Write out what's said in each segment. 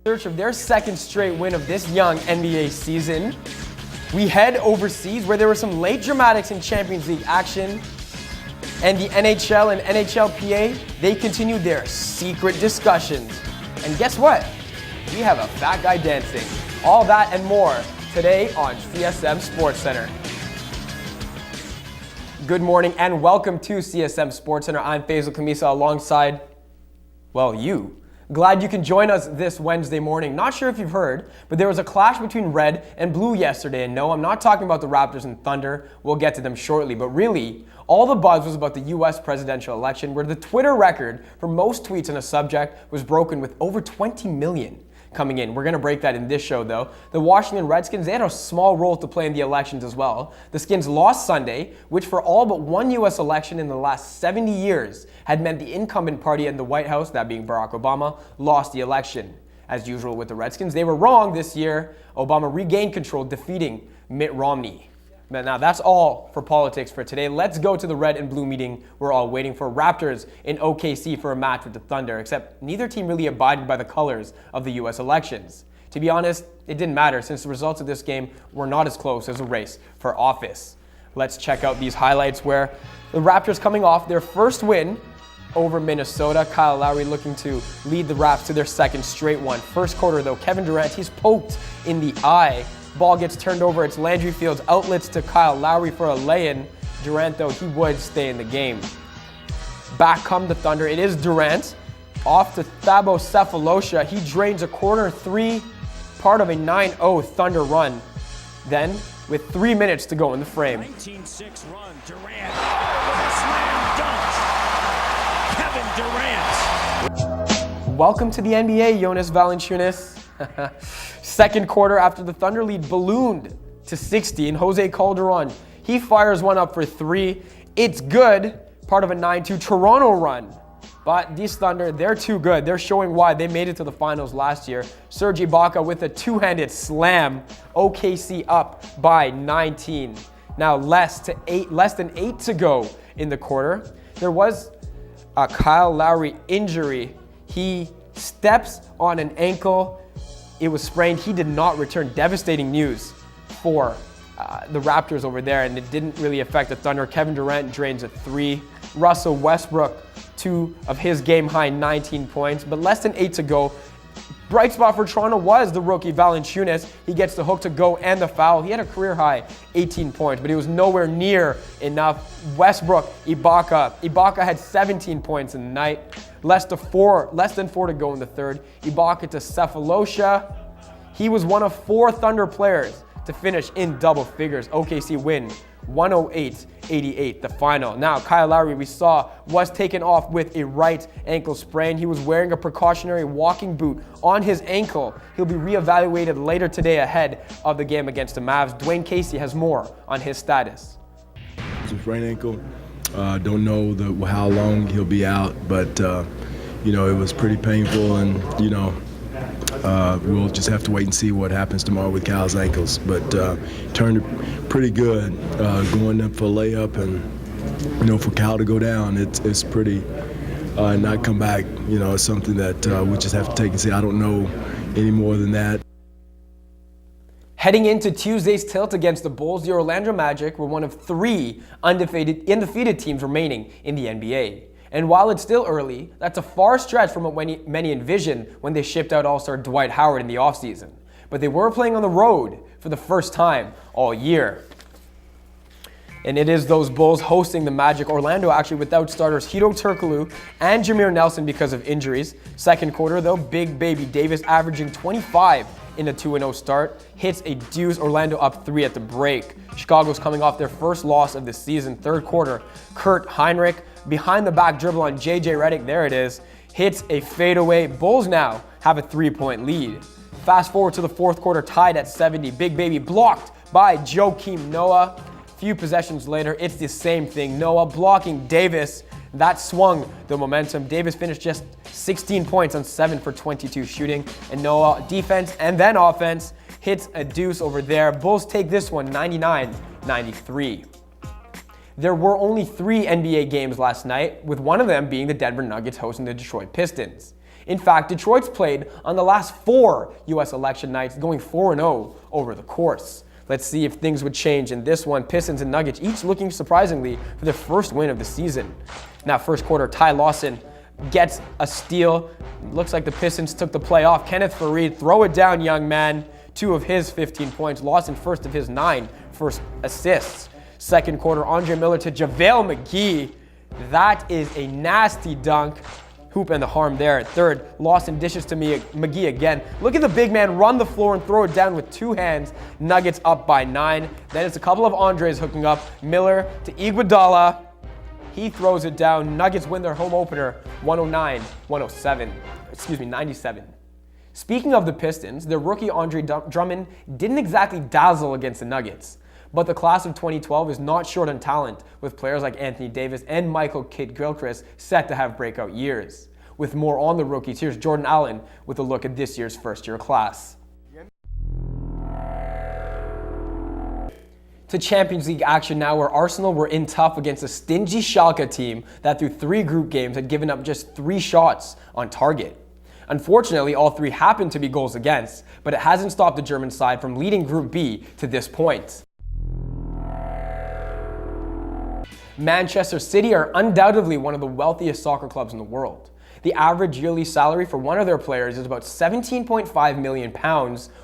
Search of their second straight win of this young NBA season. We head overseas where there were some late dramatics in Champions League action. And the NHL and NHLPA, they continued their secret discussions. And guess what? We have a fat guy dancing. All that and more today on CSM Sportscentre. Good morning and welcome to CSM Sportscentre. I'm Faizal Khamisa alongside, well, you. Glad you can join us this Wednesday morning. Not sure if you've heard, but there was a clash between red and blue yesterday. And no, I'm not talking about the Raptors and Thunder. We'll get to them shortly. But really, all the buzz was about the U.S. presidential election, where the Twitter record for most tweets on a subject was broken with over 20 million coming in. We're going to break that in this show, though. The Washington Redskins, they had a small role to play in the elections as well. The Skins lost Sunday, which for all but one U.S. election in the last 70 years had meant the incumbent party in the White House, that being Barack Obama, lost the election. As usual with the Redskins, they were wrong this year. Obama regained control, defeating Mitt Romney. Now that's all for politics for today. Let's go to the red and blue meeting. We're all waiting for Raptors in OKC for a match with the Thunder, except neither team really abided by the colors of the U.S. elections. To be honest, it didn't matter since the results of this game were not as close as a race for office. Let's check out these highlights where the Raptors coming off their first win over Minnesota. Kyle Lowry looking to lead the Raps to their second straight one. First quarter though, Kevin Durant, he's poked in the eye. Ball gets turned over. It's Landry Fields outlets to Kyle Lowry for a lay-in. Durant, though, he would stay in the game. Back come the Thunder. It is Durant. Off to Thabo Sefolosha. He drains a corner three, part of a 9-0 Thunder run. Then, with 3 minutes to go in the frame. 19-6 run. Durant with a slam dunk. Kevin Durant. Welcome to the NBA, Jonas Valanciunas. Second quarter after the Thunder lead ballooned to 16, Jose Calderon, he fires one up for three. It's good, part of a 9-2 Toronto run. But these Thunder, they're too good. They're showing why they made it to the finals last year. Serge Ibaka with a two-handed slam. OKC up by 19. Now less than 8 to go in the quarter. There was a Kyle Lowry injury. He steps on an ankle. It was sprained. He did not return. Devastating news for the Raptors over there, and it didn't really affect the Thunder. Kevin Durant drains a three. Russell Westbrook, 2 of his game-high 19 points, but less than 8 to go. Bright spot for Toronto was the rookie Valanciunas. He gets the hook to go and the foul. He had a career-high 18 points, but he was nowhere near enough. Westbrook, Ibaka. Ibaka had 17 points in the night. Less than 4 to go in the third. Ibaka to Sefolosha. He was one of 4 Thunder players to finish in double figures. OKC win 108-88, the final. Now, Kyle Lowry, we saw, was taken off with a right ankle sprain. He was wearing a precautionary walking boot on his ankle. He'll be reevaluated later today ahead of the game against the Mavs. Dwayne Casey has more on his status. It's a sprained ankle. Don't know how long he'll be out, but it was pretty painful, and we'll just have to wait and see what happens tomorrow with Kyle's ankles. But turned pretty good going up for a layup, and for Kyle to go down, it's pretty not come back. It's something that we just have to take and see. I don't know any more than that. Heading into Tuesday's tilt against the Bulls, the Orlando Magic were one of 3 undefeated teams remaining in the NBA. And while it's still early, that's a far stretch from what many envisioned when they shipped out All-Star Dwight Howard in the offseason. But they were playing on the road for the first time all year. And it is those Bulls hosting the Magic. Orlando actually without starters Hito Turkoglu and Jameer Nelson because of injuries. Second quarter though, Big Baby Davis averaging 25 in a 2-0 start, hits a deuce. Orlando up 3 at the break. Chicago's coming off their first loss of the season. Third quarter, Kurt Heinrich, behind the back dribble on JJ Redick, there it is, hits a fadeaway. Bulls now have a 3-point lead. Fast forward to the fourth quarter, tied at 70. Big Baby blocked by Joakim Noah. Few possessions later, it's the same thing. Noah blocking Davis. That swung the momentum. Davis finished just 16 points on 7 for 22 shooting. And Noah, defense and then offense, hits a deuce over there. Bulls take this one 99-93. There were only 3 NBA games last night, with one of them being the Denver Nuggets hosting the Detroit Pistons. In fact, Detroit's played on the last 4 U.S. election nights, going 4-0 over the course. Let's see if things would change in this one. Pistons and Nuggets each looking surprisingly for their first win of the season. Now, first quarter, Ty Lawson gets a steal. Looks like the Pistons took the play off. Kenneth Faried, throw it down, young man. 2 of his 15 points. Lawson first of his 9 first assists. Second quarter, Andre Miller to JaVale McGee. That is a nasty dunk. Hoop and the harm there. Third, Lawson dishes to McGee again. Look at the big man run the floor and throw it down with 2 hands. Nuggets up by 9. Then it's a couple of Andres hooking up. Miller to Iguodala. He throws it down. Nuggets win their home opener 97. Speaking of the Pistons, their rookie Andre Drummond didn't exactly dazzle against the Nuggets. But the class of 2012 is not short on talent, with players like Anthony Davis and Michael Kidd-Gilchrist set to have breakout years. With more on the rookies, here's Jordan Allen with a look at this year's first-year class. To Champions League action now, where Arsenal were in tough against a stingy Schalke team that through 3 group games had given up just 3 shots on target. Unfortunately, all 3 happened to be goals against, but it hasn't stopped the German side from leading Group B to this point. Manchester City are undoubtedly one of the wealthiest soccer clubs in the world. The average yearly salary for one of their players is about £17.5 million,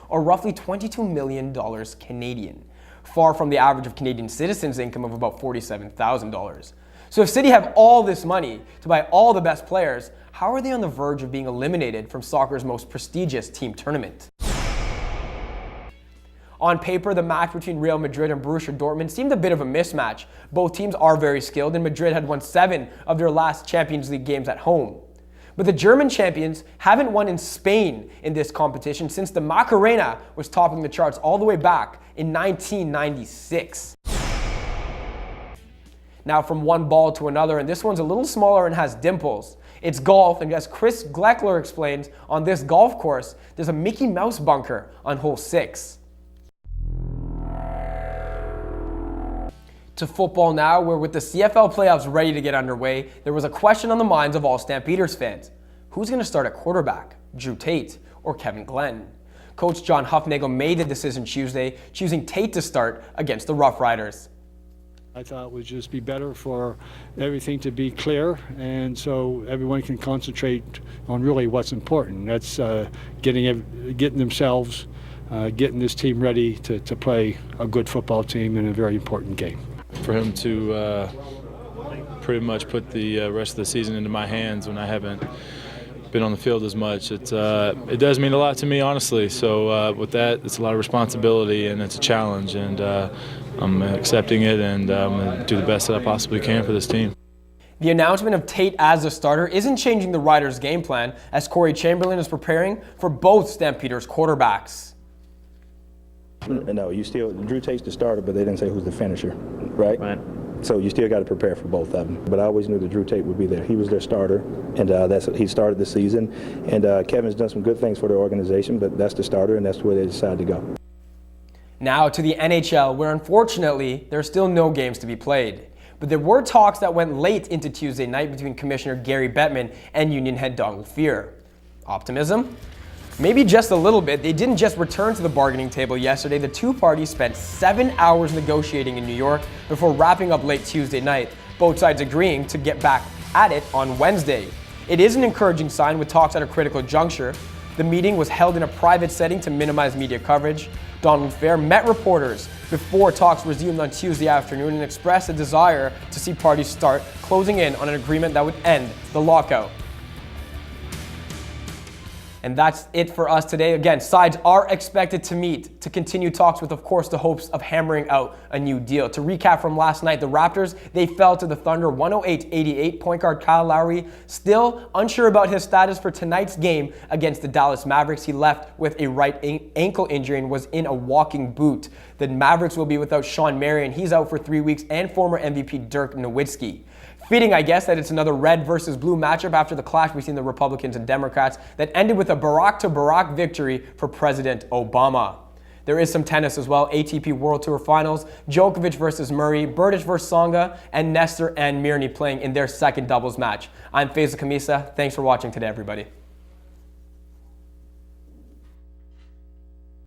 or roughly $22 million Canadian, far from the average of Canadian citizens' income of about $47,000. So if City have all this money to buy all the best players, how are they on the verge of being eliminated from soccer's most prestigious team tournament? On paper, the match between Real Madrid and Borussia Dortmund seemed a bit of a mismatch. Both teams are very skilled, and Madrid had won 7 of their last Champions League games at home. But the German champions haven't won in Spain in this competition since the Macarena was topping the charts all the way back in 1996. Now from one ball to another, and this one's a little smaller and has dimples. It's golf, and as Chris Gleckler explains, on this golf course, there's a Mickey Mouse bunker on hole 6. To football now, where with the CFL playoffs ready to get underway, there was a question on the minds of all Stampeders fans. Who's going to start at quarterback, Drew Tate or Kevin Glenn? Coach John Huffnagel made the decision Tuesday, choosing Tate to start against the Rough Riders. I thought it would just be better for everything to be clear, and so everyone can concentrate on really what's important. That's getting themselves, getting this team ready to play a good football team in a very important game. For him to pretty much put the rest of the season into my hands when I haven't been on the field as much, it does mean a lot to me, honestly. So with that, it's a lot of responsibility and it's a challenge, and I'm accepting it, and I'm going to do the best that I possibly can for this team. The announcement of Tate as a starter isn't changing the Riders' game plan, as Corey Chamberlain is preparing for both Stampeders quarterbacks. No, Drew Tate's the starter, but they didn't say who's the finisher, right? Right. So you still got to prepare for both of them. But I always knew that Drew Tate would be there. He was their starter, and he started the season. And Kevin's done some good things for their organization, but that's the starter, and that's where they decided to go. Now to the NHL, where unfortunately there are still no games to be played. But there were talks that went late into Tuesday night between Commissioner Gary Bettman and Union head Donald Fehr. Optimism? Maybe just a little bit. They didn't just return to the bargaining table yesterday. The 2 parties spent 7 hours negotiating in New York before wrapping up late Tuesday night, both sides agreeing to get back at it on Wednesday. It is an encouraging sign with talks at a critical juncture. The meeting was held in a private setting to minimize media coverage. Donald Fehr met reporters before talks resumed on Tuesday afternoon and expressed a desire to see parties start closing in on an agreement that would end the lockout. And that's it for us today. Again, sides are expected to meet to continue talks with, of course, the hopes of hammering out a new deal. To recap from last night, the Raptors, they fell to the Thunder 108-88. Point guard Kyle Lowry still unsure about his status for tonight's game against the Dallas Mavericks. He left with a right ankle injury and was in a walking boot. The Mavericks will be without Sean Marion. He's out for 3 weeks, and former MVP Dirk Nowitzki. Fitting, I guess, that it's another red versus blue matchup after the clash between the Republicans and Democrats that ended with a Barack-to-Barack victory for President Obama. There is some tennis as well. ATP World Tour Finals, Djokovic versus Murray, Berdych versus Tsonga, and Nestor and Mirny playing in their second doubles match. I'm Faizal Khamisa. Thanks for watching today, everybody.